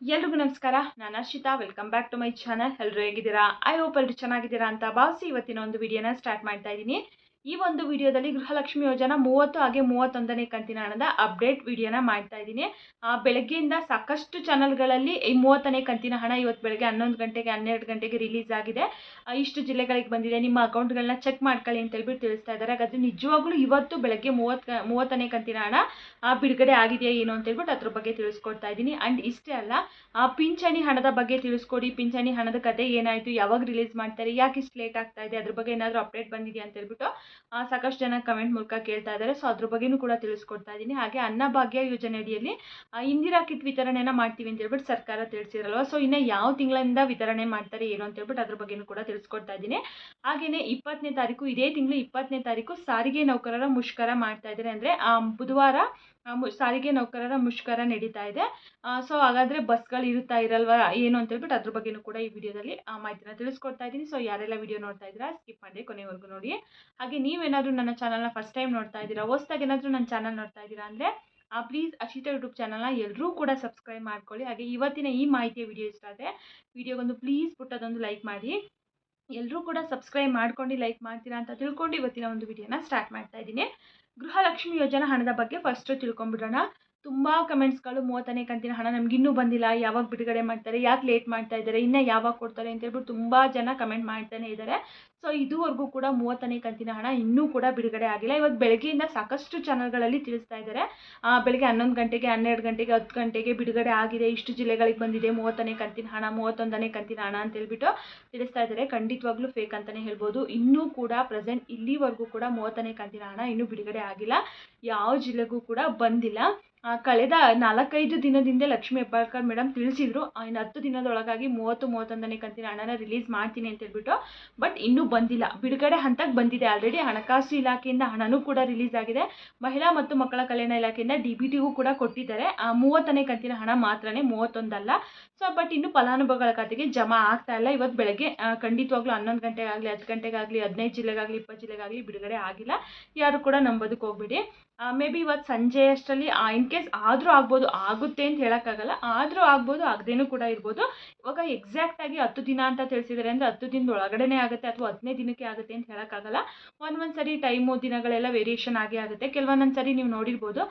ಎಲ್ರಿಗೂ ನಮಸ್ಕಾರ. ನಾನು Harshita. Welcome back to my channel. ಎಲ್ಲರೂ ಹೇಗಿದ್ದೀರಾ? ಐ ಹೋಪ್ ಎಲ್ಲರೂ ಚೆನ್ನಾಗಿದ್ದೀರಾ ಅಂತ ಭಾವಿಸಿ ಇವತ್ತಿನ ಒಂದು ವಿಡಿಯೋನ ಸ್ಟಾರ್ಟ್ ಮಾಡ್ತಾ ಇದ್ದೀನಿ. ಈ ಒಂದು ವಿಡಿಯೋದಲ್ಲಿ ಗೃಹಲಕ್ಷ್ಮಿ ಯೋಜನಾ 30 ಹಾಗೆ 31ನೇ ಕಂತಿನ ಹಣದ ಅಪ್ಡೇಟ್ ವಿಡಿಯೋನ ಮಾಡ್ತಾ ಇದ್ದೀನಿ. ಬೆಳಗ್ಗೆಯಿಂದ ಸಾಕಷ್ಟು ಚಾನಲ್ಗಳಲ್ಲಿ ಈ 30ನೇ ಕಂತಿನ ಹಣ ಇವತ್ತು ಬೆಳಗ್ಗೆ 11 ಗಂಟೆಗೆ 12 ಗಂಟೆಗೆ ರಿಲೀಸ್ ಆಗಿದೆ. ಇಷ್ಟು ಜಿಲ್ಲೆಗಳಿಗೆ ಬಂದಿದೆ, ನಿಮ್ಮ ಅಕೌಂಟ್ಗಳನ್ನ ಚೆಕ್ ಮಾಡ್ಕೊಳ್ಳಿ ಅಂತ ಹೇಳ್ಬಿಟ್ಟು ತಿಳಿಸ್ತಾ ಇದ್ದಾರೆ. ಹಾಗಾದ್ರೆ ನಿಜವಾಗ್ಲೂ ಇವತ್ತು ಬೆಳಗ್ಗೆ 30ನೇ ಕಂತಿನ ಹಣ ಬಿಡುಗಡೆ ಆಗಿದೆಯಾ ಏನು ಅಂತ ಹೇಳ್ಬಿಟ್ಟು ಅದ್ರ ಬಗ್ಗೆ ತಿಳಿಸ್ಕೊಡ್ತಾ ಇದ್ದೀನಿ. ಆ್ಯಂಡ್ ಇಷ್ಟೇ ಅಲ್ಲ, ಪಿಂಚಣಿ ಹಣದ ಬಗ್ಗೆ ತಿಳಿಸ್ಕೊಡಿ, ಪಿಂಚಣಿ ಹಣದ ಕತೆ ಏನಾಯಿತು, ಯಾವಾಗ ರಿಲೀಸ್ ಮಾಡ್ತಾರೆ, ಯಾಕೆ ಇಷ್ಟು ಲೇಟ್ ಆಗ್ತಾ ಇದೆ, ಅದ್ರ ಬಗ್ಗೆ ಏನಾದರೂ ಅಪ್ಡೇಟ್ ಬಂದಿದೆಯಾ ಅಂತ ಹೇಳ್ಬಿಟ್ಟು ಸಾಕಷ್ಟು ಜನ ಕಮೆಂಟ್ ಮೂಲಕ ಕೇಳ್ತಾ ಇದ್ದಾರೆ. ಸೊ ಅದ್ರ ಬಗ್ಗೆನೂ ಕೂಡ ತಿಳಿಸ್ಕೊಡ್ತಾ ಇದ್ದೀನಿ. ಹಾಗೆ ಅನ್ನಭಾಗ್ಯ ಯೋಜನೆ ಅಡಿಯಲ್ಲಿ ಇಂದಿರಾ ಕಿಟ್ ವಿತರಣೆನ ಮಾಡ್ತೀವಿ ಅಂತ ಹೇಳ್ಬಿಟ್ಟು ಸರ್ಕಾರ ತಿಳಿಸಿರಲ್ವ. ಸೊ ಇನ್ನು ಯಾವ ತಿಂಗಳಿಂದ ವಿತರಣೆ ಮಾಡ್ತಾರೆ ಏನು ಅಂತ ಹೇಳ್ಬಿಟ್ಟು ಅದ್ರ ಬಗ್ಗೆನೂ ಕೂಡ ತಿಳಿಸ್ಕೊಡ್ತಾ ಇದ್ದೀನಿ. ಹಾಗೆಯೇ 20ನೇ ತಾರೀಕು, ಇದೇ ತಿಂಗಳು 20ನೇ ತಾರೀಕು ಸಾರಿಗೆ ನೌಕರರ ಮುಷ್ಕರ ಮಾಡ್ತಾ ಇದ್ದಾರೆ. ಅಂದರೆ ಬುಧವಾರ ಸಾರಿಗೆ ನೌಕರರ ಮುಷ್ಕರ ನಡೀತಾ ಇದೆ. ಸೊ ಹಾಗಾದರೆ ಬಸ್ಗಳು ಇರುತ್ತಾ ಇರಲ್ವಾ ಏನು ಅಂತ ಹೇಳ್ಬಿಟ್ಟು ಅದ್ರ ಬಗ್ಗೆನೂ ಕೂಡ ಈ ವಿಡಿಯೋದಲ್ಲಿ ಮಾಹಿತಿನ ತಿಳಿಸ್ಕೊಡ್ತಾ ಇದ್ದೀನಿ. ಸೊ ಯಾರೆಲ್ಲ ವಿಡಿಯೋ ನೋಡ್ತಾ ಇದ್ದೀರಾ ಸ್ಕಿಪ್ ಮಾಡಿ ಕೊನೆವರೆಗೂ ನೋಡಿ. ಹಾಗೆ ನೀವೇನಾದರೂ ನನ್ನ ಚಾನಲ್ನ ಫಸ್ಟ್ ಟೈಮ್ ನೋಡ್ತಾ ಇದ್ದೀರಾ, ಹೊಸದಾಗಿ ಏನಾದರೂ ನನ್ನ ಚಾನಲ್ ನೋಡ್ತಾ ಇದ್ದೀರಾ ಅಂದರೆ ಪ್ಲೀಸ್ ಹರ್ಷಿತಾ ಯೂಟ್ಯೂಬ್ ಚಾನಲ್ನ ಎಲ್ಲರೂ ಕೂಡ ಸಬ್ಸ್ಕ್ರೈಬ್ ಮಾಡ್ಕೊಳ್ಳಿ. ಹಾಗೆ ಇವತ್ತಿನ ಈ ಮಾಹಿತಿಯ ವಿಡಿಯೋ ಇಷ್ಟ ಆದರೆ ವಿಡಿಯೋಗೊಂದು ಪ್ಲೀಸ್ ಪುಟ್ಟದೊಂದು ಲೈಕ್ ಮಾಡಿ. ಎಲ್ಲರೂ ಕೂಡ ಸಬ್ಸ್ಕ್ರೈಬ್ ಮಾಡ್ಕೊಂಡು ಲೈಕ್ ಮಾಡ್ತೀರಾ ಅಂತ ತಿಳ್ಕೊಂಡು ಇವತ್ತಿನ ಒಂದು ವಿಡಿಯೋನ ಸ್ಟಾರ್ಟ್ ಮಾಡ್ತಾ ಇದ್ದೀನಿ. ಗೃಹಲಕ್ಷ್ಮಿ ಯೋಜನಾ ಹಣದ ಬಗ್ಗೆ ಫಸ್ಟು ತಿಳ್ಕೊಂಬಿಡೋಣ. ತುಂಬ ಕಮೆಂಟ್ಸ್ಗಳು 30ನೇ ಕಂತಿನ ಹಣ ನಮಗಿನ್ನೂ ಬಂದಿಲ್ಲ, ಯಾವಾಗ ಬಿಡುಗಡೆ ಮಾಡ್ತಾರೆ, ಯಾಕೆ ಲೇಟ್ ಮಾಡ್ತಾ ಇದ್ದಾರೆ, ಇನ್ನೂ ಯಾವಾಗ ಕೊಡ್ತಾರೆ ಅಂತ ಹೇಳ್ಬಿಟ್ಟು ತುಂಬ ಜನ ಕಮೆಂಟ್ ಮಾಡ್ತಾನೆ ಇದ್ದಾರೆ. ಸೊ ಇದುವರೆಗೂ ಕೂಡ 30ನೇ ಕಂತಿನ ಹಣ ಇನ್ನೂ ಕೂಡ ಬಿಡುಗಡೆ ಆಗಿಲ್ಲ. ಇವತ್ತು ಬೆಳಗ್ಗೆಯಿಂದ ಸಾಕಷ್ಟು ಚಾನಲ್ಗಳಲ್ಲಿ ತಿಳಿಸ್ತಾ ಇದ್ದಾರೆ, ಬೆಳಗ್ಗೆ 11 ಗಂಟೆಗೆ 12 ಗಂಟೆಗೆ 10 ಗಂಟೆಗೆ ಬಿಡುಗಡೆ ಆಗಿದೆ, ಇಷ್ಟು ಜಿಲ್ಲೆಗಳಿಗೆ ಬಂದಿದೆ 30ನೇ ಕಂತಿನ ಹಣ, 31ನೇ ಕಂತಿನ ಹಣ ಅಂತ ಹೇಳ್ಬಿಟ್ಟು ತಿಳಿಸ್ತಾ ಇದ್ದಾರೆ. ಖಂಡಿತವಾಗ್ಲೂ ಫೇಕ್ ಅಂತಲೇ ಹೇಳ್ಬೋದು. ಇನ್ನೂ ಕೂಡ ಪ್ರೆಸೆಂಟ್ ಇಲ್ಲಿವರೆಗೂ ಕೂಡ 30ನೇ ಕಂತಿನ ಹಣ ಇನ್ನೂ ಬಿಡುಗಡೆ ಆಗಿಲ್ಲ, ಯಾವ ಜಿಲ್ಲೆಗೂ ಕೂಡ ಬಂದಿಲ್ಲ. ಕಳೆದ 4-5 ದಿನದಿಂದ ಲಕ್ಷ್ಮೀ ಹೆಬ್ಬಾಳ್ಕರ್ ಮೇಡಮ್ ತಿಳಿಸಿದ್ರು ಇನ್ನು 10 ದಿನದೊಳಗಾಗಿ 30-31ನೇ ಕಂತಿನ ಹಣನ ರಿಲೀಸ್ ಮಾಡ್ತೀನಿ ಅಂತ ಹೇಳ್ಬಿಟ್ಟು. ಬಟ್ ಇನ್ನೂ ಬಂದಿಲ್ಲ, ಬಿಡುಗಡೆ ಹಂತಕ್ಕೆ ಬಂದಿದೆ. ಆಲ್ರೆಡಿ ಹಣಕಾಸು ಇಲಾಖೆಯಿಂದ ಹಣನೂ ಕೂಡ ರಿಲೀಸ್ ಆಗಿದೆ. ಮಹಿಳಾ ಮತ್ತು ಮಕ್ಕಳ ಕಲ್ಯಾಣ ಇಲಾಖೆಯಿಂದ DBTಗೂ ಕೂಡ ಕೊಟ್ಟಿದ್ದಾರೆ. 30ನೇ ಕಂತಿನ ಹಣ ಮಾತ್ರನೇ, 31 ಅಲ್ಲ. ಸೊ ಬಟ್ ಇನ್ನು ಫಲಾನುಭವಿಗಳ ಖಾತೆಗೆ ಜಮಾ ಆಗ್ತಾ ಇಲ್ಲ. ಇವತ್ತು ಬೆಳಗ್ಗೆ ಖಂಡಿತವಾಗ್ಲೂ 11 ಗಂಟೆಗಾಗಲಿ 10 ಗಂಟೆಗಾಗಲಿ 15 ಜಿಲ್ಲೆಗಾಗಲಿ 20 ಜಿಲ್ಲೆಗಾಗಲಿ ಬಿಡುಗಡೆ ಆಗಿಲ್ಲ. ಯಾರು ಕೂಡ ನಂಬೋದಕ್ಕೆ ಹೋಗ್ಬೇಡಿ. ಮೇ ಬಿ ಇವತ್ತು ಸಂಜೆ ಅಷ್ಟರಲ್ಲಿ ಇನ್ ಕೇಸ್ ಆದರೂ ಆಗ್ಬೋದು, ಆಗುತ್ತೆ ಅಂತ ಹೇಳೋಕ್ಕಾಗಲ್ಲ, ಆದರೂ ಆಗ್ಬೋದು, ಆಗದೇನೂ ಕೂಡ ಇರ್ಬೋದು. ಇವಾಗ ಎಕ್ಸಾಕ್ಟಾಗಿ 10 ದಿನ ಅಂತ ತಿಳಿಸಿದ್ದಾರೆ ಅಂದರೆ 10 ದಿನದ ಒಳಗಡೆನೇ ಆಗುತ್ತೆ ಅಥವಾ 10ನೇ ದಿನಕ್ಕೆ ಆಗುತ್ತೆ ಅಂತ ಹೇಳೋಕ್ಕಾಗಲ್ಲ. ಒಂದೊಂದು ಸರಿ ಟೈಮು ದಿನಗಳೆಲ್ಲ ವೇರಿಯೇಷನ್ ಆಗೇ ಆಗುತ್ತೆ. ಕೆಲವೊಂದೊಂದು ಸರಿ ನೀವು ನೋಡಿರ್ಬೋದು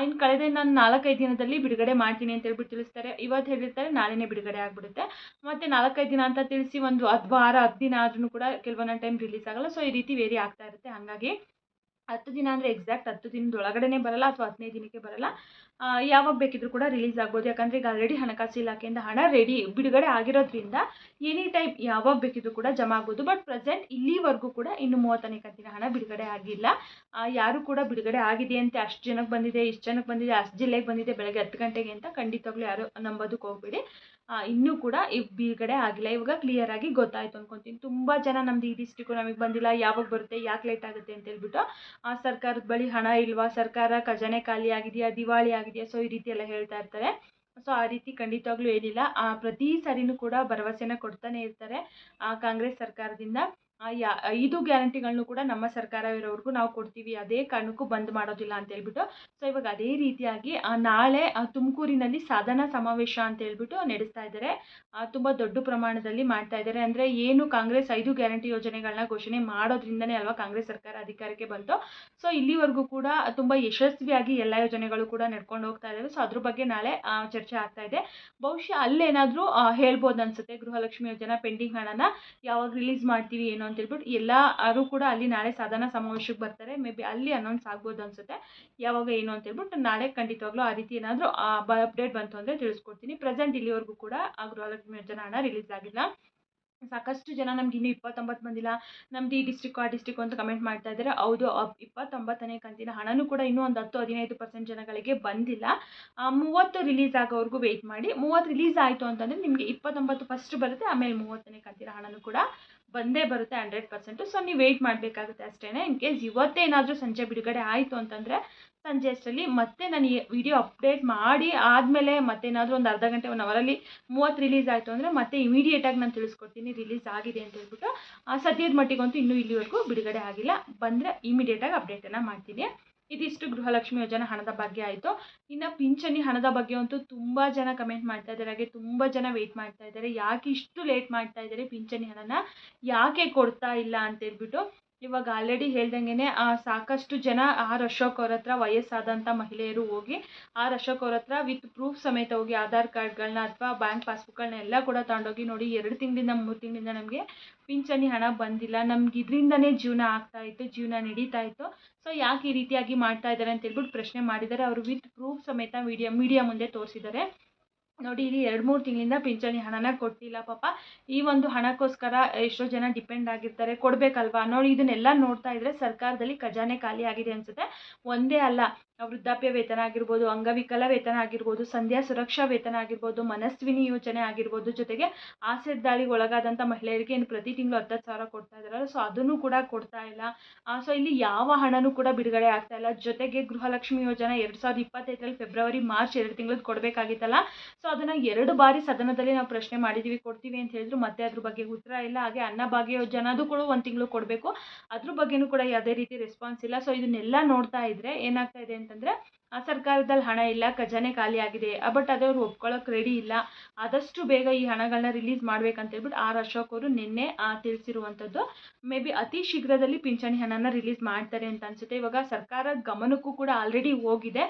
ಇನ್ನು ಕಳೆದ ನಾನು 4-5 ದಿನದಲ್ಲಿ ಬಿಡುಗಡೆ ಮಾಡ್ತೀನಿ ಅಂತ ಹೇಳ್ಬಿಟ್ಟು ತಿಳಿಸ್ತಾರೆ. ಇವತ್ತು ಹೇಳಿರ್ತಾರೆ, ನಾಳೆನೇ ಬಿಡುಗಡೆ ಆಗಿಬಿಡುತ್ತೆ. ಮತ್ತು 4-5 ದಿನ ಅಂತ ತಿಳಿಸಿ ಒಂದು 10 ವಾರ 10 ದಿನ ಆದ್ರೂ ಕೂಡ ಕೆಲವೊಂದೊಂದು ಟೈಮ್ ರಿಲೀಸ್ ಆಗಲ್ಲ. ಸೊ ಈ ರೀತಿ ವೇರಿ ಆಗ್ತಾ ಇರುತ್ತೆ. ಹಾಗಾಗಿ 10 ದಿನ ಅಂದರೆ ಎಕ್ಸಾಕ್ಟ್ 10 ದಿನದ ಒಳಗಡೆನೇ ಬರಲ್ಲ ಅಥವಾ 10ನೇ ದಿನಕ್ಕೆ ಬರಲ್ಲ. ಯಾವಾಗ ಬೇಕಿದ್ರೂ ಕೂಡ ರಿಲೀಸ್ ಆಗ್ಬೋದು. ಯಾಕಂದರೆ ಈಗ ಆಲ್ರೆಡಿ ಹಣಕಾಸು ಇಲಾಖೆಯಿಂದ ಹಣ ಬಿಡುಗಡೆ ಆಗಿರೋದ್ರಿಂದ ಎನಿ ಟೈಮ್ ಯಾವಾಗ ಬೇಕಿದ್ರೂ ಕೂಡ ಜಮಾ ಆಗ್ಬೋದು. ಬಟ್ ಪ್ರೆಸೆಂಟ್ ಇಲ್ಲಿವರೆಗೂ ಕೂಡ ಇನ್ನು 30ನೇ ಕಂತಿನ ಹಣ ಬಿಡುಗಡೆ ಆಗಿಲ್ಲ. ಯಾರು ಕೂಡ ಬಿಡುಗಡೆ ಆಗಿದೆ ಅಂತ ಅಷ್ಟು ಜನಕ್ಕೆ ಬಂದಿದೆ, ಇಷ್ಟು ಜನಕ್ಕೆ ಬಂದಿದೆ, ಅಷ್ಟು ಜಿಲ್ಲೆಗೆ ಬಂದಿದೆ ಬೆಳಗ್ಗೆ 10 ಗಂಟೆಗೆ ಅಂತ ಖಂಡಿತವಾಗ್ಲೂ ಯಾರು ನಂಬೋದಕ್ಕೆ ಹೋಗ್ಬೇಡಿ. ಇನ್ನೂ ಕೂಡ ಬಿಡುಗಡೆ ಆಗಿಲ್ಲ. ಇವಾಗ ಕ್ಲಿಯರ್ ಆಗಿ ಗೊತ್ತಾಯಿತು ಅಂದ್ಕೊತೀನಿ. ತುಂಬ ಜನ ನಮ್ದು ಈ ಡಿಸ್ಟ್ರಿಕ್ಕು ನಮಗೆ ಬಂದಿಲ್ಲ, ಯಾವಾಗ ಬರುತ್ತೆ, ಯಾಕೆ ಲೇಟ್ ಆಗುತ್ತೆ ಅಂತ ಹೇಳ್ಬಿಟ್ಟು ಸರ್ಕಾರದ ಬಳಿ ಹಣ ಇಲ್ವಾ, ಸರ್ಕಾರ ಖಜಾನೆ ಖಾಲಿ ಆಗಿದೆಯಾ, ದಿವಾಳಿ ಆಗಿದೆಯಾ, ಸೊ ಈ ರೀತಿ ಎಲ್ಲ ಹೇಳ್ತಾ ಇರ್ತಾರೆ. ಸೊ ಆ ರೀತಿ ಖಂಡಿತವಾಗ್ಲೂ ಏನಿಲ್ಲ. ಪ್ರತಿ ಸರಿನೂ ಕೂಡ ಭರವಸೆನ ಕೊಡ್ತಾನೆ ಇರ್ತಾರೆ ಕಾಂಗ್ರೆಸ್ ಸರ್ಕಾರದಿಂದ. 5 ಗ್ಯಾರಂಟಿಗಳನ್ನು ಕೂಡ ನಮ್ಮ ಸರ್ಕಾರ ಇರೋವರೆಗೂ ನಾವು ಕೊಡ್ತೀವಿ, ಅದೇ ಕಾರಣಕ್ಕೂ ಬಂದ್ ಮಾಡೋದಿಲ್ಲ ಅಂತ ಹೇಳ್ಬಿಟ್ಟು. ಸೊ ಇವಾಗ ಅದೇ ರೀತಿಯಾಗಿ ನಾಳೆ ತುಮಕೂರಿನಲ್ಲಿ ಸಾಧನಾ ಸಮಾವೇಶ ಅಂತ ಹೇಳ್ಬಿಟ್ಟು ನಡೆಸ್ತಾ ಇದ್ದಾರೆ. ತುಂಬ ದೊಡ್ಡ ಪ್ರಮಾಣದಲ್ಲಿ ಮಾಡ್ತಾ ಇದ್ದಾರೆ. ಅಂದರೆ ಏನು ಕಾಂಗ್ರೆಸ್ 5 ಗ್ಯಾರಂಟಿ ಯೋಜನೆಗಳನ್ನ ಘೋಷಣೆ ಮಾಡೋದ್ರಿಂದನೇ ಅಲ್ವಾ ಕಾಂಗ್ರೆಸ್ ಸರ್ಕಾರ ಅಧಿಕಾರಕ್ಕೆ ಬಂತು. ಸೊ ಇಲ್ಲಿವರೆಗೂ ಕೂಡ ತುಂಬ ಯಶಸ್ವಿಯಾಗಿ ಎಲ್ಲ ಯೋಜನೆಗಳು ಕೂಡ ನಡ್ಕೊಂಡು ಹೋಗ್ತಾ ಇದ್ದಾವೆ. ಸೊ ಅದ್ರ ಬಗ್ಗೆ ನಾಳೆ ಚರ್ಚೆ ಆಗ್ತಾ ಇದೆ. ಬಹುಶಃ ಅಲ್ಲೇನಾದರೂ ಹೇಳ್ಬೋದು ಅನ್ಸುತ್ತೆ, ಗೃಹಲಕ್ಷ್ಮಿ ಯೋಜನಾ ಪೆಂಡಿಂಗ್ ಹಣನ ಯಾವಾಗ ರಿಲೀಸ್ ಮಾಡ್ತೀವಿ ಏನು ಅಂತ ಹೇಳ್ಬಿಟ್ಟು ಎಲ್ಲರೂ ಕೂಡ ಅಲ್ಲಿ ನಾಳೆ ಸಾಧನಾ ಸಮಾವೇಶಕ್ಕೆ ಬರ್ತಾರೆ. ಮೇ ಬಿ ಅಲ್ಲಿ ಅನೌನ್ಸ್ ಆಗ್ಬೋದು ಅನ್ಸುತ್ತೆ ಯಾವಾಗ ಏನು ಅಂತ ಹೇಳ್ಬಿಟ್ಟು. ನಾಳೆ ಖಂಡಿತವಾಗ್ಲೂ ಆ ರೀತಿ ಏನಾದರೂ ಅಪ್ಡೇಟ್ ಬಂತು ಅಂದರೆ ತಿಳಿಸ್ಕೊಡ್ತೀನಿ. ಪ್ರೆಸೆಂಟ್ ಇಲ್ಲಿವರೆಗೂ ಕೂಡ ಗೃಹಲಕ್ಷ್ಮಿ ಯೋಜನಾ ಹಣ ರಿಲೀಸ್ ಆಗಿಲ್ಲ. ಸಾಕಷ್ಟು ಜನ ನಮ್ಗೆ ಇನ್ನೂ 29 ಬಂದಿಲ್ಲ, ನಮ್ದು ಈ ಡಿಸ್ಟ್ರಿಕ್ಕು ಆ ಡಿಸ್ಟ್ರಿಕ್ಕು ಅಂತ ಕಮೆಂಟ್ ಮಾಡ್ತಾ ಇದ್ದಾರೆ. ಹೌದು, 29ನೇ ಕಂತಿನ ಹಣನೂ ಕೂಡ ಇನ್ನೂ ಒಂದು 10-15% ಜನಗಳಿಗೆ ಬಂದಿಲ್ಲ. 30 ರಿಲೀಸ್ ಆಗೋವರೆಗೂ ವೆಯ್ಟ್ ಮಾಡಿ. 30 ರಿಲೀಸ್ ಆಯಿತು ಅಂತಂದರೆ ನಿಮಗೆ 29 ಫಸ್ಟ್ ಬರುತ್ತೆ, ಆಮೇಲೆ 30ನೇ ಕಂತಿನ ಹಣನೂ ಕೂಡ ಬಂದೇ ಬರುತ್ತೆ 100%. ಸೊ ನೀವು ವೆಯ್ಟ್ ಮಾಡಬೇಕಾಗುತ್ತೆ ಅಷ್ಟೇ. ಇನ್ ಕೇಸ್ ಇವತ್ತೇನಾದರೂ ಸಂಜೆ ಬಿಡುಗಡೆ ಆಯಿತು ಅಂತಂದರೆ ಸಂಜೆ ಅಷ್ಟರಲ್ಲಿ ಮತ್ತೆ ನಾನು ಈ ವಿಡಿಯೋ ಅಪ್ಡೇಟ್ ಮಾಡಿ ಆದಮೇಲೆ ಮತ್ತೇನಾದರೂ ಒಂದು ಅರ್ಧ ಗಂಟೆ 1 ಅವರಲ್ಲಿ 30 ರಿಲೀಸ್ ಆಯಿತು ಅಂದರೆ ಮತ್ತೆ ಇಮಿಡಿಯೇಟಾಗಿ ನಾನು ತಿಳಿಸ್ಕೊಡ್ತೀನಿ ರಿಲೀಸ್ ಆಗಿದೆ ಅಂತ ಹೇಳ್ಬಿಟ್ಟು. ಸದ್ಯದ ಮಟ್ಟಿಗಂತೂ ಇನ್ನೂ ಇಲ್ಲಿವರೆಗೂ ಬಿಡುಗಡೆ ಆಗಿಲ್ಲ. ಬಂದರೆ ಇಮಿಡಿಯೇಟಾಗಿ ಅಪ್ಡೇಟನ್ನು ಮಾಡ್ತೀನಿ. ಇದಿಷ್ಟು ಗೃಹಲಕ್ಷ್ಮಿ ಯೋಜನೆ ಹಣದ ಬಗ್ಗೆ ಆಯಿತು. ಇನ್ನು ಪಿಂಚಣಿ ಹಣದ ಬಗ್ಗೆ ಅಂತೂ ತುಂಬ ಜನ ಕಮೆಂಟ್ ಮಾಡ್ತಾ ಇದ್ದಾರೆ, ಹಾಗೆ ತುಂಬ ಜನ ವೆಯ್ಟ್ ಮಾಡ್ತಾ ಇದ್ದಾರೆ. ಯಾಕೆ ಇಷ್ಟು ಲೇಟ್ ಮಾಡ್ತಾ ಇದ್ದಾರೆ, ಪಿಂಚಣಿ ಹಣನ ಯಾಕೆ ಕೊಡ್ತಾ ಇಲ್ಲ ಅಂತೇಳ್ಬಿಟ್ಟು. ಇವಾಗ ಆಲ್ರೆಡಿ ಹೇಳ್ದಂಗೆ ಸಾಕಷ್ಟು ಜನ ಆರ್ ಅಶೋಕ್ ಅವ್ರ ಹತ್ರ, ವಯಸ್ಸಾದಂಥ ಮಹಿಳೆಯರು ಹೋಗಿ ಆರ್ ಅಶೋಕ್ ಅವ್ರ ಹತ್ರ ವಿತ್ ಪ್ರೂಫ್ ಸಮೇತ ಹೋಗಿ ಆಧಾರ್ ಕಾರ್ಡ್ಗಳನ್ನ ಅಥವಾ ಬ್ಯಾಂಕ್ ಪಾಸ್ಬುಕ್ಗಳನ್ನ ಎಲ್ಲ ಕೂಡ ತಗೊಂಡೋಗಿ, ನೋಡಿ 2 ತಿಂಗಳಿಂದ 3 ತಿಂಗಳಿಂದ ನಮಗೆ ಪಿಂಚಣಿ ಹಣ ಬಂದಿಲ್ಲ, ನಮ್ಗೆ ಇದರಿಂದನೇ ಜೀವನ ಆಗ್ತಾ ಇತ್ತು, ಜೀವನ ನಡೀತಾ ಇತ್ತು, ಸೊ ಯಾಕೆ ಈ ರೀತಿಯಾಗಿ ಮಾಡ್ತಾ ಇದ್ದಾರೆ ಅಂತ ಹೇಳ್ಬಿಟ್ಟು ಪ್ರಶ್ನೆ ಮಾಡಿದ್ದಾರೆ. ಅವರು ವಿತ್ ಪ್ರೂಫ್ ಸಮೇತ ಮೀಡಿಯಾ ಮುಂದೆ ತೋರಿಸಿದ್ದಾರೆ. ನೋಡಿ, ಇಲ್ಲಿ 2-3 ತಿಂಗಳಿಂದ ಪಿಂಚಣಿ ಹಣನ ಕೊಟ್ಟಿಲ್ಲ. ಪಾಪ ಈ ಒಂದು ಹಣಕ್ಕೋಸ್ಕರ ಎಷ್ಟೋ ಜನ ಡಿಪೆಂಡ್ ಆಗಿರ್ತಾರೆ, ಕೊಡಬೇಕಲ್ವಾ. ನೋಡಿ, ಇದನ್ನೆಲ್ಲ ನೋಡ್ತಾ ಇದ್ರೆ ಸರ್ಕಾರದಲ್ಲಿ ಖಜಾನೆ ಖಾಲಿ ಆಗಿದೆ ಅನ್ಸುತ್ತೆ. ಒಂದೇ ಅಲ್ಲ, ವೃದ್ಧಾಪ್ಯ ವೇತನ ಆಗಿರ್ಬೋದು, ಅಂಗವಿಕಲ ವೇತನ ಆಗಿರ್ಬೋದು, ಸಂಧ್ಯಾ ಸುರಕ್ಷಾ ವೇತನ ಆಗಿರ್ಬೋದು, ಮನಸ್ವಿನಿ ಯೋಜನೆ ಆಗಿರ್ಬೋದು, ಜೊತೆಗೆ ಆಸಿಡ್ ದಾಳಿಗೆ ಒಳಗಾದಂಥ ಮಹಿಳೆಯರಿಗೆ ಏನು ಪ್ರತಿ ತಿಂಗಳು 10,000 ಕೊಡ್ತಾ ಇದ್ದಾರಲ್ಲ, ಸೊ ಅದನ್ನು ಕೂಡ ಕೊಡ್ತಾ ಇಲ್ಲ. ಸೊ ಇಲ್ಲಿ ಯಾವ ಹಣನೂ ಕೂಡ ಬಿಡುಗಡೆ ಆಗ್ತಾ ಇಲ್ಲ. ಜೊತೆಗೆ ಗೃಹಲಕ್ಷ್ಮಿ ಯೋಜನೆ 2025 ಫೆಬ್ರವರಿ ಮಾರ್ಚ್ 2 ತಿಂಗಳು ಕೊಡಬೇಕಾಗಿತ್ತಲ್ಲ, ಸೊ ಅದನ್ನು 2 ಬಾರಿ ಸದನದಲ್ಲಿ ನಾವು ಪ್ರಶ್ನೆ ಮಾಡಿದ್ದೀವಿ, ಕೊಡ್ತೀವಿ ಅಂತ ಹೇಳಿದ್ರು, ಮತ್ತೆ ಅದ್ರ ಬಗ್ಗೆ ಉತ್ತರ ಇಲ್ಲ. ಹಾಗೆ ಅನ್ನಭಾಗ್ಯ ಯೋಜನೆ ಅದು ಕೂಡ 1 ತಿಂಗಳು ಕೊಡಬೇಕು, ಅದ್ರ ಬಗ್ಗೆನೂ ಕೂಡ ಯಾವುದೇ ರೀತಿ ರೆಸ್ಪಾನ್ಸ್ ಇಲ್ಲ. ಸೊ ಇದನ್ನೆಲ್ಲ ನೋಡ್ತಾ ಇದ್ರೆ ಏನಾಗ್ತಾ ಇದೆ ಅಂತಂದರೆ, ಸರ್ಕಾರದಲ್ಲಿ ಹಣ ಇಲ್ಲ, ಖಜಾನೆ ಖಾಲಿ ಆಗಿದೆ, ಬಟ್ ಅದವ್ರು ಒಪ್ಕೊಳ್ಳೋಕೆ ರೆಡಿ ಇಲ್ಲ. ಆದಷ್ಟು ಬೇಗ ಈ ಹಣಗಳನ್ನ ರಿಲೀಸ್ ಮಾಡ್ಬೇಕಂತ ಹೇಳ್ಬಿಟ್ಟು ಆರ್ ಅಶೋಕ್ ಅವರು ನಿನ್ನೆ ತಿಳಿಸಿರುವಂಥದ್ದು. ಮೇ ಬಿ ಅತಿ ಶೀಘ್ರದಲ್ಲಿ ಪಿಂಚಣಿ ಹಣನ ರಿಲೀಸ್ ಮಾಡ್ತಾರೆ ಅಂತ ಅನ್ಸುತ್ತೆ. ಇವಾಗ ಸರ್ಕಾರದ ಗಮನಕ್ಕೂ ಕೂಡ ಆಲ್ರೆಡಿ ಹೋಗಿದೆ,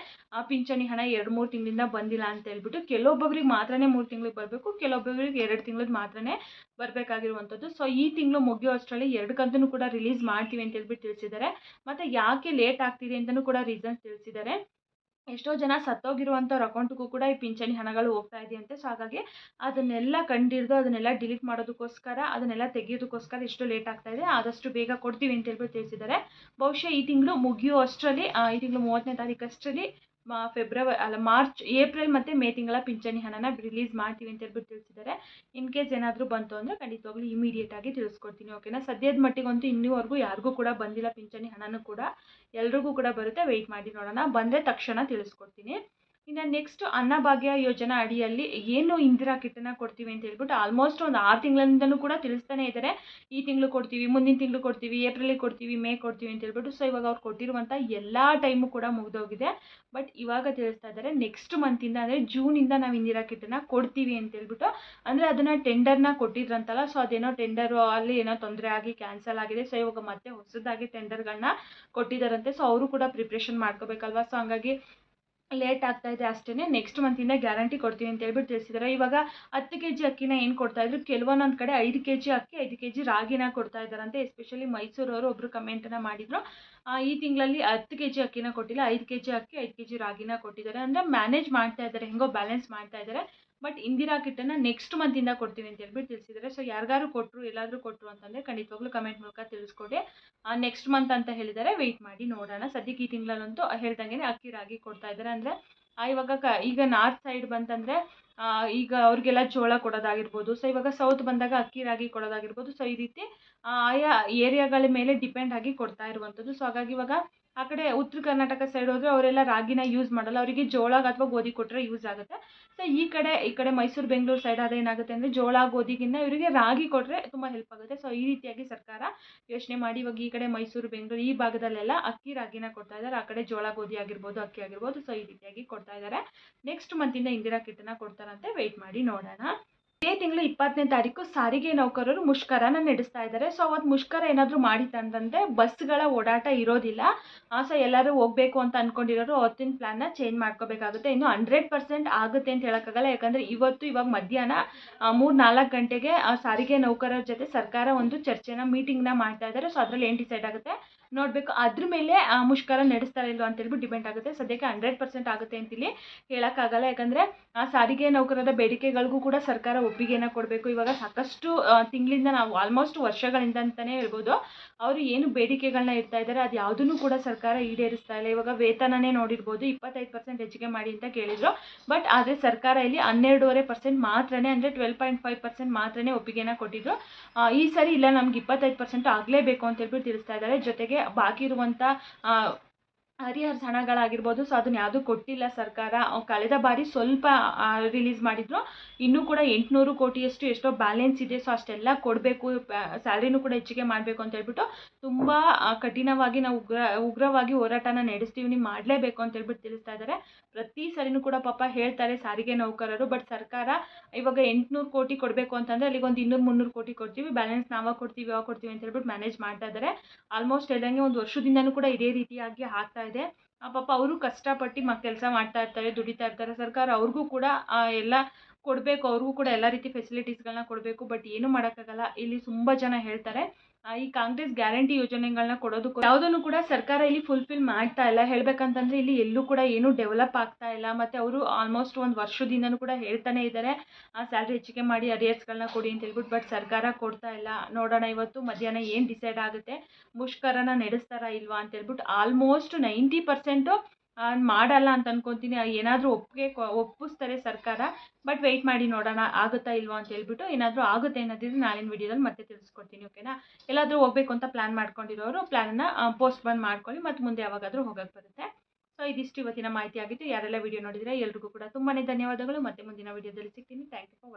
ಪಿಂಚಣಿ ಹಣ 2-3 ತಿಂಗಳಿಂದ ಬಂದಿಲ್ಲ ಅಂತ ಹೇಳ್ಬಿಟ್ಟು. ಕೆಲವೊಬ್ಬೊಬ್ರಿಗೆ ಮಾತ್ರನೇ 3 ತಿಂಗಳಿಗೆ ಬರಬೇಕು, ಕೆಲವೊಬ್ಬೊಬ್ರಿಗೆ 2 ತಿಂಗಳಿಗೆ ಮಾತ್ರನೇ ಬರಬೇಕಾಗಿರುವಂಥದ್ದು. ಸೊ ಈ ತಿಂಗಳು ಮುಗಿಯೋ ಅಷ್ಟರಲ್ಲಿ 2 ಕಂತನ್ನು ಕೂಡ ರಿಲೀಸ್ ಮಾಡ್ತೀವಿ ಅಂತ ಹೇಳ್ಬಿಟ್ಟು ತಿಳಿಸಿದ್ದಾರೆ. ಮತ್ತು ಯಾಕೆ ಲೇಟ್ ಆಗ್ತಿದೆ ಅಂತಲೂ ಕೂಡ ರೀಸನ್ಸ್ ತಿಳಿಸಿದ್ದಾರೆ. ಎಷ್ಟೋ ಜನ ಸತ್ತೋಗಿರುವಂಥವ್ರ ಅಕೌಂಟ್ಗೂ ಕೂಡ ಈ ಪಿಂಚಣಿ ಹಣಗಳು ಹೋಗ್ತಾ ಇದೆಯಂತೆ. ಸೊ ಹಾಗಾಗಿ ಅದನ್ನೆಲ್ಲ ಕಂಡಿಡಿದು ಅದನ್ನೆಲ್ಲ ಡಿಲೀಟ್ ಮಾಡೋದಕ್ಕೋಸ್ಕರ, ಅದನ್ನೆಲ್ಲ ತೆಗೆಯೋದಕ್ಕೋಸ್ಕರ ಇಷ್ಟು ಲೇಟ್ ಆಗ್ತಾ ಇದೆ. ಆದಷ್ಟು ಬೇಗ ಕೊಡ್ತೀವಿ ಅಂತ ಹೇಳ್ಬಿಟ್ಟು ತಿಳಿಸಿದ್ದಾರೆ. ಬಹುಶಃ ಈ ತಿಂಗಳು ಮುಗಿಯೋ ಅಷ್ಟರಲ್ಲಿ, ಈ ತಿಂಗಳು 30ನೇ ತಾರೀಕಷ್ಟರಲ್ಲಿ ಏಪ್ರಿಲ್ ಮತ್ತು ಮೇ ತಿಂಗಳ ಪಿಂಚಣಿ ಹಣನ ರಿಲೀಸ್ ಮಾಡ್ತೀವಿ ಅಂತ ಹೇಳ್ಬಿಟ್ಟು ತಿಳಿಸಿದ್ದಾರೆ. ಇನ್ ಕೇಸ್ ಏನಾದರೂ ಬಂತು ಅಂದರೆ ಖಂಡಿತವಾಗ್ಲೂ ಇಮಿಡಿಯೇಟಾಗಿ ತಿಳಿಸ್ಕೊಡ್ತೀನಿ, ಓಕೆನಾ. ಸದ್ಯದ ಮಟ್ಟಿಗಂತೂ ಇನ್ನೂವರೆಗೂ ಯಾರಿಗೂ ಕೂಡ ಬಂದಿಲ್ಲ ಪಿಂಚಣಿ ಹಣನೂ ಕೂಡ. ಎಲ್ರಿಗೂ ಕೂಡ ಬರುತ್ತೆ, ವೆಯ್ಟ್ ಮಾಡಿ ನೋಡೋಣ, ಬಂದರೆ ತಕ್ಷಣ ತಿಳಿಸ್ಕೊಡ್ತೀನಿ. ಇನ್ನು ನೆಕ್ಸ್ಟ್ ಅನ್ನಭಾಗ್ಯ ಯೋಜನಾ ಅಡಿಯಲ್ಲಿ ಏನು ಇಂದಿರಾ ಕಿಟ್ಟನ್ನು ಕೊಡ್ತೀವಿ ಅಂತ ಹೇಳ್ಬಿಟ್ಟು ಆಲ್ಮೋಸ್ಟ್ ಒಂದು 6 ತಿಂಗಳಿಂದಲೂ ಕೂಡ ತಿಳಿಸ್ತಾನೆ ಇದ್ದಾರೆ. ಈ ತಿಂಗಳು ಕೊಡ್ತೀವಿ, ಮುಂದಿನ ತಿಂಗಳು ಕೊಡ್ತೀವಿ, ಏಪ್ರಿಲಿಗೆ ಕೊಡ್ತೀವಿ, ಮೇ ಕೊಡ್ತೀವಿ ಅಂತ ಹೇಳ್ಬಿಟ್ಟು. ಸೊ ಇವಾಗ ಅವ್ರು ಕೊಟ್ಟಿರುವಂಥ ಎಲ್ಲ ಟೈಮು ಕೂಡ ಮುಗಿದೋಗಿದೆ. ಬಟ್ ಇವಾಗ ತಿಳಿಸ್ತಾ ಇದ್ದಾರೆ ನೆಕ್ಸ್ಟ್ ಮಂತಿಂದ, ಅಂದರೆ ಜೂನಿಂದ ನಾವು ಇಂದಿರಾ ಕಿಟ್ಟನ್ನು ಕೊಡ್ತೀವಿ ಅಂತ ಹೇಳ್ಬಿಟ್ಟು. ಅಂದರೆ ಅದನ್ನು ಟೆಂಡರ್ನ ಕೊಟ್ಟಿದ್ರಂತಲ್ಲ, ಸೊ ಅದೇನೋ ಟೆಂಡರು ಅಲ್ಲಿ ಏನೋ ತೊಂದರೆ ಆಗಿ ಕ್ಯಾನ್ಸಲ್ ಆಗಿದೆ. ಸೊ ಇವಾಗ ಮತ್ತೆ ಹೊಸದಾಗಿ ಟೆಂಡರ್ಗಳನ್ನ ಕೊಟ್ಟಿದ್ದಾರಂತೆ. ಸೊ ಅವರು ಕೂಡ ಪ್ರಿಪ್ರೇಷನ್ ಮಾಡ್ಕೋಬೇಕಲ್ವಾ. ಸೊ ಹಂಗಾಗಿ ಲೇಟ್ ಆಗ್ತಾ ಇದೆ ಅಷ್ಟೇ. ನೆಕ್ಸ್ಟ್ ಮಂತಿಂದ ಗ್ಯಾರಂಟಿ ಕೊಡ್ತೀವಿ ಅಂತ ಹೇಳ್ಬಿಟ್ಟು ತಿಳಿಸಿದ್ದಾರೆ. ಇವಾಗ 10 kg ಅಕ್ಕಿನ ಏನು ಕೊಡ್ತಾಯಿದ್ರು, ಕೆಲವೊಂದೊಂದು ಕಡೆ 5 kg ಅಕ್ಕಿ 5 kg ರಾಗಿನ ಕೊಡ್ತಾ ಇದ್ದಾರಂತೆ. ಎಸ್ಪೆಷಲಿ ಮೈಸೂರವರು ಒಬ್ಬರು ಕಮೆಂಟನ್ನು ಮಾಡಿದರು, ಈ ತಿಂಗಳಲ್ಲಿ 10 kg ಅಕ್ಕಿನ ಕೊಟ್ಟಿಲ್ಲ, 5 kg ಅಕ್ಕಿ 5 kg ರಾಗಿನ ಕೊಟ್ಟಿದ್ದಾರೆ. ಅಂದರೆ ಮ್ಯಾನೇಜ್ ಮಾಡ್ತಾ ಇದ್ದಾರೆ, ಹೆಂಗೋ ಬ್ಯಾಲೆನ್ಸ್ ಮಾಡ್ತಾ ಇದ್ದಾರೆ. ಬಟ್ ಇಂದಿರಾ ಕಿಟ್ಟನ್ನು ನೆಕ್ಸ್ಟ್ ಮಂತಿಂದ ಕೊಡ್ತೀವಿ ಅಂತ ಹೇಳ್ಬಿಟ್ಟು ತಿಳಿಸಿದ್ದಾರೆ. ಸೊ ಯಾರಿಗಾರು ಕೊಟ್ಟರು, ಎಲ್ಲಾದರೂ ಕೊಟ್ಟರು ಅಂತಂದರೆ ಖಂಡಿತವಾಗ್ಲೂ ಕಮೆಂಟ್ ಮೂಲಕ ತಿಳಿಸ್ಕೊಡಿ. ನೆಕ್ಸ್ಟ್ ಮಂತ್ ಅಂತ ಹೇಳಿದ್ದಾರೆ, ವೆಯ್ಟ್ ಮಾಡಿ ನೋಡೋಣ. ಸದ್ಯಕ್ಕೆ ಈ ತಿಂಗಳಲ್ಲಂತೂ ಹೇಳ್ದಂಗೆ ಅಕ್ಕಿ ರಾಗಿ ಕೊಡ್ತಾ ಇದ್ದಾರೆ. ಅಂದರೆ ಇವಾಗ ಈಗ ನಾರ್ತ್ ಸೈಡ್ ಬಂತಂದರೆ ಈಗ ಅವ್ರಿಗೆಲ್ಲ ಜೋಳ ಕೊಡೋದಾಗಿರ್ಬೋದು. ಸೊ ಇವಾಗ ಸೌತ್ ಬಂದಾಗ ಅಕ್ಕಿ ರಾಗಿ ಕೊಡೋದಾಗಿರ್ಬೋದು. ಸೊ ಈ ರೀತಿ ಆಯಾ ಏರಿಯಾಗಳ ಮೇಲೆ ಡಿಪೆಂಡ್ ಆಗಿ ಕೊಡ್ತಾ ಇರುವಂಥದ್ದು. ಸೊ ಹಾಗಾಗಿ ಇವಾಗ ಆ ಕಡೆ ಉತ್ತರ ಕರ್ನಾಟಕ ಸೈಡ್ ಹೋದರೆ ಅವರೆಲ್ಲ ರಾಗಿನ ಯೂಸ್ ಮಾಡಲ್ಲ, ಅವರಿಗೆ ಜೋಳ ಅಥವಾ ಗೋಧಿ ಕೊಟ್ಟರೆ ಯೂಸ್ ಆಗುತ್ತೆ. ಸೊ ಈ ಕಡೆ ಮೈಸೂರು ಬೆಂಗಳೂರು ಸೈಡ್ ಆದ ಏನಾಗುತ್ತೆ ಅಂದರೆ ಜೋಳ ಗೋಧಿಗಿಂತ ಇವರಿಗೆ ರಾಗಿ ಕೊಟ್ಟರೆ ತುಂಬ ಹೆಲ್ಪ್ ಆಗುತ್ತೆ. ಸೊ ಈ ರೀತಿಯಾಗಿ ಸರ್ಕಾರ ಯೋಚನೆ ಮಾಡಿ ಇವಾಗ ಈ ಕಡೆ ಮೈಸೂರು ಬೆಂಗಳೂರು ಈ ಭಾಗದಲ್ಲೆಲ್ಲ ಅಕ್ಕಿ ರಾಗಿನ ಕೊಡ್ತಾ ಇದ್ದಾರೆ, ಆ ಕಡೆ ಜೋಳ ಗೋಧಿ ಆಗಿರ್ಬೋದು, ಅಕ್ಕಿ ಆಗಿರ್ಬೋದು. ಸೊ ಈ ರೀತಿಯಾಗಿ ಕೊಡ್ತಾ ಇದ್ದಾರೆ. ನೆಕ್ಸ್ಟ್ ಮಂತಿಂದ ಇಂದಿರಾ ಕಿಟ್ಟನ್ನು ಕೊಡ್ತಾರಂತೆ, ವೆಯ್ಟ್ ಮಾಡಿ ನೋಡೋಣ. ಇದೇ ತಿಂಗಳು 20ನೇ ತಾರೀಕು ಸಾರಿಗೆ ನೌಕರರು ಮುಷ್ಕರನ ನಡೆಸ್ತಾ ಇದ್ದಾರೆ. ಸೊ ಅವತ್ತು ಮುಷ್ಕರ ಏನಾದರೂ ಮಾಡಿತ್ತಂತಂದರೆ ಬಸ್ಗಳ ಓಡಾಟ ಇರೋದಿಲ್ಲ. ಸೊ ಎಲ್ಲರೂ ಹೋಗಬೇಕು ಅಂತ ಅಂದ್ಕೊಂಡಿರೋರು ಅವತ್ತಿನ ಪ್ಲ್ಯಾನ್ನ ಚೇಂಜ್ ಮಾಡ್ಕೋಬೇಕಾಗುತ್ತೆ. ಇನ್ನು 100% ಆಗುತ್ತೆ ಅಂತ ಹೇಳೋಕ್ಕಾಗಲ್ಲ, ಯಾಕಂದರೆ ಇವಾಗ ಮಧ್ಯಾಹ್ನ 3-4 ಗಂಟೆಗೆ ಸಾರಿಗೆ ನೌಕರರ ಜೊತೆ ಸರ್ಕಾರ ಒಂದು ಮೀಟಿಂಗ್ನ ಮಾಡ್ತಾ ಇದ್ದಾರೆ. ಸೊ ಅದರಲ್ಲಿ ಏನು ಡಿಸೈಡ್ ಆಗುತ್ತೆ ನೋಡಬೇಕು. ಅದ್ರ ಮೇಲೆ ಮುಷ್ಕರ ನಡೆಸ್ತಾರೆ ಇಲ್ವ ಅಂತ ಹೇಳ್ಬಿಟ್ಟು ಡಿಪೆಂಡ್ ಆಗುತ್ತೆ. ಸದ್ಯಕ್ಕೆ 100% ಆಗುತ್ತೆ ಅಂತೇಳಿ ಹೇಳೋಕ್ಕಾಗಲ್ಲ, ಯಾಕಂದರೆ ಸಾರಿಗೆ ನೌಕರರ ಬೇಡಿಕೆಗಳಿಗೂ ಕೂಡ ಸರ್ಕಾರ ಒಪ್ಪಿಗೆನ ಕೊಡಬೇಕು. ಇವಾಗ ಸಾಕಷ್ಟು ತಿಂಗಳಿಂದ, ನಾವು ಆಲ್ಮೋಸ್ಟ್ ವರ್ಷಗಳಿಂದ ಅಂತಲೇ ಹೇಳ್ಬೋದು, ಅವರು ಏನು ಬೇಡಿಕೆಗಳನ್ನ ಇಡ್ತಾ ಇದ್ದಾರೆ ಅದು ಯಾವುದನ್ನು ಕೂಡ ಸರ್ಕಾರ ಈಡೇರಿಸ್ತಾ ಇಲ್ಲ. ಇವಾಗ ವೇತನನೇ ನೋಡಿರ್ಬೋದು, 25% ಹೆಚ್ಚಿಗೆ ಮಾಡಿ ಅಂತ ಕೇಳಿದರು. ಬಟ್ ಆದರೆ ಸರ್ಕಾರ ಇಲ್ಲಿ 12.5% ಮಾತ್ರನೇ, ಅಂದರೆ 12.5% ಮಾತ್ರನೇ ಒಪ್ಪಿಗೆನ ಕೊಟ್ಟಿದ್ರು. ಈ ಸರಿ ಇಲ್ಲ, ನಮ್ಗೆ 25% ಆಗಲೇಬೇಕು ಅಂತ ಹೇಳ್ಬಿಟ್ಟು ತಿಳಿಸ್ತಾ ಇದ್ದಾರೆ. ಜೊತೆಗೆ ಬಾಕಿ ಇರುವಂಥ ಹರಿಹರ್ಸ್ ಹಣಗಳಾಗಿರ್ಬೋದು, ಸೊ ಅದನ್ನ ಯಾವುದೂ ಕೊಟ್ಟಿಲ್ಲ ಸರ್ಕಾರ. ಕಳೆದ ಬಾರಿ ಸ್ವಲ್ಪ ರಿಲೀಸ್ ಮಾಡಿದ್ರು. ಇನ್ನೂ ಕೂಡ 800 ಕೋಟಿಯಷ್ಟು ಎಷ್ಟೋ ಬ್ಯಾಲೆನ್ಸ್ ಇದೆ. ಸೊ ಅಷ್ಟೆಲ್ಲ ಕೊಡಬೇಕು, ಸ್ಯಾಲ್ರಿನೂ ಕೂಡ ಹೆಚ್ಚಿಗೆ ಮಾಡಬೇಕು ಅಂತ ಹೇಳ್ಬಿಟ್ಟು ತುಂಬ ಕಠಿಣವಾಗಿ ನಾವು ಉಗ್ರವಾಗಿ ಹೋರಾಟನ ನಡೆಸ್ತೀವಿ, ನೀವು ಮಾಡಲೇಬೇಕು ಅಂತ ಹೇಳ್ಬಿಟ್ಟು ತಿಳಿಸ್ತಾ ಇದ್ದಾರೆ. ಪ್ರತಿ ಸರಿನೂ ಕೂಡ ಪಾಪ ಹೇಳ್ತಾರೆ ಸಾರಿಗೆ ನೌಕರರು. ಬಟ್ ಸರ್ಕಾರ ಇವಾಗ 800 ಕೋಟಿ ಕೊಡಬೇಕು ಅಂತಂದರೆ ಅಲ್ಲಿಗೊಂದು 200-300 ಕೋಟಿ ಕೊಡ್ತೀವಿ, ಬ್ಯಾಲೆನ್ಸ್ ನಾವಾಗ ಕೊಡ್ತೀವಿ ಅಂತ ಹೇಳ್ಬಿಟ್ಟು ಮ್ಯಾನೇಜ್ ಮಾಡ್ತಾ ಇದ್ದಾರೆ. ಆಲ್ಮೋಸ್ಟ್ ಹೇಳ್ದಂಗೆ ಒಂದು ವರ್ಷದಿಂದನೂ ಕೂಡ ಇದೇ ರೀತಿಯಾಗಿ ಆಗ್ತಾ ಇದೆ. ಪಾಪ ಅವರು ಕಷ್ಟಪಟ್ಟು ಕೆಲಸ ಮಾಡ್ತಾ ಇರ್ತಾರೆ, ದುಡಿತಾ ಇರ್ತಾರೆ. ಸರ್ಕಾರ ಅವ್ರಿಗೂ ಕೂಡ ಎಲ್ಲ ಕೊಡಬೇಕು, ಅವ್ರಿಗೂ ಕೂಡ ಎಲ್ಲ ರೀತಿ ಫೆಸಿಲಿಟೀಸ್ಗಳನ್ನ ಕೊಡಬೇಕು. ಬಟ್ ಏನೂ ಮಾಡೋಕ್ಕಾಗಲ್ಲ. ಇಲ್ಲಿ ತುಂಬ ಜನ ಹೇಳ್ತಾರೆ ಈ ಕಾಂಗ್ರೆಸ್ ಗ್ಯಾರಂಟಿ ಯೋಜನೆಗಳನ್ನ ಕೊಡೋದಕ್ಕೂ ಯಾವುದನ್ನು ಕೂಡ ಸರ್ಕಾರ ಇಲ್ಲಿ ಫುಲ್ಫಿಲ್ ಮಾಡ್ತಾ ಇಲ್ಲ. ಹೇಳ್ಬೇಕಂತಂದ್ರೆ ಇಲ್ಲಿ ಎಲ್ಲೂ ಕೂಡ ಏನೂ ಡೆವಲಪ್ ಆಗ್ತಾ ಇಲ್ಲ. ಮತ್ತು ಅವರು ಆಲ್ಮೋಸ್ಟ್ ಒಂದು ವರ್ಷದಿಂದನೂ ಕೂಡ ಹೇಳ್ತಾನೆ ಇದ್ದಾರೆ ಸ್ಯಾಲ್ರಿ ಹೆಚ್ಚಿಗೆ ಮಾಡಿ, ಅರಿಯರ್ಸ್ಗಳನ್ನ ಕೊಡಿ ಅಂತ ಹೇಳ್ಬಿಟ್ಟು. ಬಟ್ ಸರ್ಕಾರ ಕೊಡ್ತಾ ಇಲ್ಲ. ನೋಡೋಣ ಇವತ್ತು ಮಧ್ಯಾಹ್ನ ಏನು ಡಿಸೈಡ್ ಆಗುತ್ತೆ, ಮುಷ್ಕರನ ನಡೆಸ್ತಾರಾ ಇಲ್ವಾ ಅಂತ ಹೇಳ್ಬಿಟ್ಟು. ಆಲ್ಮೋಸ್ಟ್ 90% ಮಾಡಲ್ಲ ಅಂತ ಅನ್ಕೊತೀನಿ. ಏನಾದರೂ ಒಪ್ಪಿಸ್ತಾರೆ ಸರ್ಕಾರ. ಬಟ್ ವೆಯ್ಟ್ ಮಾಡಿ ನೋಡೋಣ ಆಗುತ್ತಾ ಇಲ್ವಾ ಅಂತ ಹೇಳ್ಬಿಟ್ಟು. ಏನಾದರೂ ಆಗುತ್ತೆ ಅನ್ನೋದಿದ್ರೆ ನಾಳಿನ ವಿಡಿಯೋದಲ್ಲಿ ಮತ್ತೆ ತಿಳಿಸ್ಕೊಡ್ತೀನಿ, ಓಕೆನಾ. ಎಲ್ಲಾದರೂ ಹೋಗಬೇಕು ಅಂತ ಪ್ಲ್ಯಾನ್ ಮಾಡ್ಕೊಂಡಿರೋರು ಪ್ಲ್ಯಾನನ್ನು ಪೋಸ್ಟ್ಪೋನ್ ಮಾಡ್ಕೊಳ್ಳಿ, ಮತ್ತು ಮುಂದೆ ಯಾವಾಗಾದರೂ ಹೋಗೋಕ್ಕೆ ಬರುತ್ತೆ. ಸೊ ಇದಿಷ್ಟು ಇವತ್ತಿನ ಮಾಹಿತಿ ಆಗಿತ್ತು. ಯಾರೆಲ್ಲ ವಿಡಿಯೋ ನೋಡಿದರೆ ಎಲ್ರಿಗೂ ಕೂಡ ತುಂಬಾ ಧನ್ಯವಾದಗಳು. ಮತ್ತೆ ಮುಂದಿನ ವಿಡಿಯೋದಲ್ಲಿ ಸಿಗ್ತೀನಿ. Thank you for watching.